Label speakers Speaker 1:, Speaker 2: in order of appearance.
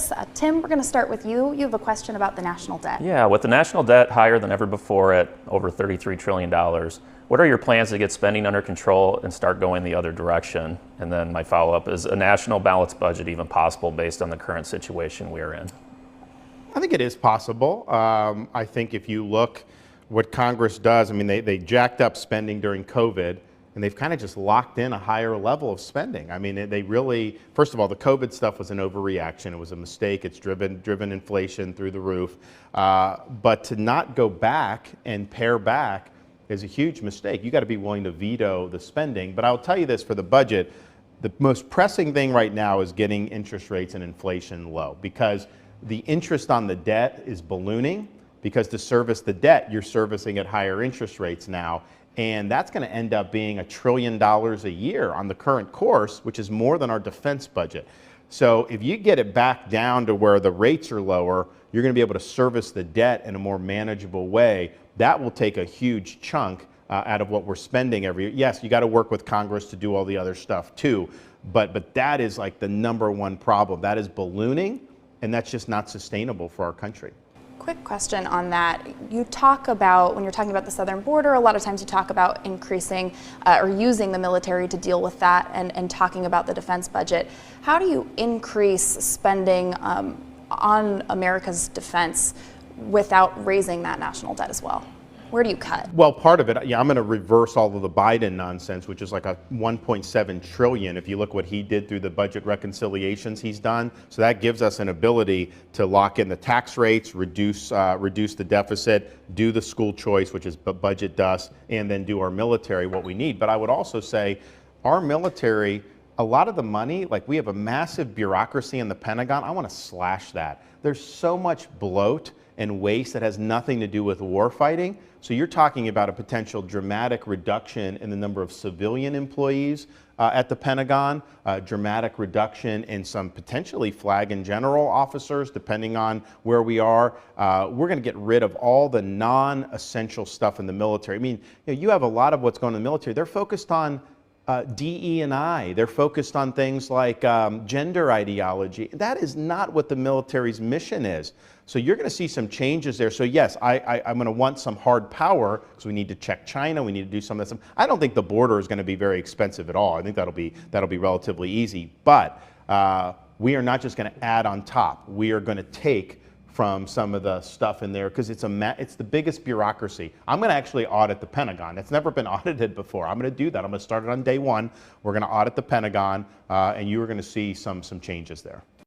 Speaker 1: this. Tim, we're going to start with you. You have a question about the national debt.
Speaker 2: Yeah, with the national debt higher than ever before at over $33 trillion, what are your plans to get spending under control and start going the other direction? And then my follow-up, is a national balanced budget even possible based on the current situation we are in?
Speaker 3: I think it is possible. I think if you look what Congress does, I mean, they jacked up spending during COVID, and they've kind of just locked in a higher level of spending. I mean, they really, first of all, the COVID stuff was an overreaction. It was a mistake. It's driven inflation through the roof. But to not go back and pare back is a huge mistake. You got to be willing to veto the spending. But I'll tell you this, for the budget, the most pressing thing right now is getting interest rates and inflation low, because the interest on the debt is ballooning, because to service the debt, you're servicing at higher interest rates now. And that's going to end up being $1 trillion a year on the current course, which is more than our defense budget. So if you get it back down to where the rates are lower, you're going to be able to service the debt in a more manageable way. That will take a huge chunk out of what we're spending every year. Yes, you got to work with Congress to do all the other stuff too, but that is like the #1 problem. That is ballooning, and that's just not sustainable for our country.
Speaker 1: Quick question on that. You talk about, when you're talking about the southern border, a lot of times you talk about increasing or using the military to deal with that, and talking about the defense budget. How do you increase spending on America's defense without raising that national debt as well? Where do you cut?
Speaker 3: Well, part of it, yeah, I'm going to reverse all of the Biden nonsense, which is like a $1.7 trillion. If you look what he did through the budget reconciliations he's done, so that gives us an ability to lock in the tax rates, reduce the deficit, do the school choice, which is what budget does, and then do our military what we need. But I would also say our military, a lot of the money, like we have a massive bureaucracy in the Pentagon. I want to slash that. There's so much bloat and waste that has nothing to do with war fighting. So you're talking about a potential dramatic reduction in the number of civilian employees at the Pentagon, dramatic reduction in some potentially flag and general officers, depending on where we are. We're going to get rid of all the non-essential stuff in the military. I mean, you have a lot of what's going on in the military. They're focused on DE&I. They're focused on things like gender ideology. That is not what the military's mission is. So you're going to see some changes there. So yes, I'm going to want some hard power, because we need to check China. We need to do some of that stuff. I don't think the border is going to be very expensive at all. I think that'll be relatively easy. But we are not just going to add on top. We are going to take from some of the stuff in there, because it's the biggest bureaucracy. I'm going to actually audit the Pentagon. It's never been audited before. I'm going to do that. I'm going to start it on day one. We're going to audit the Pentagon, and you are going to see some changes there.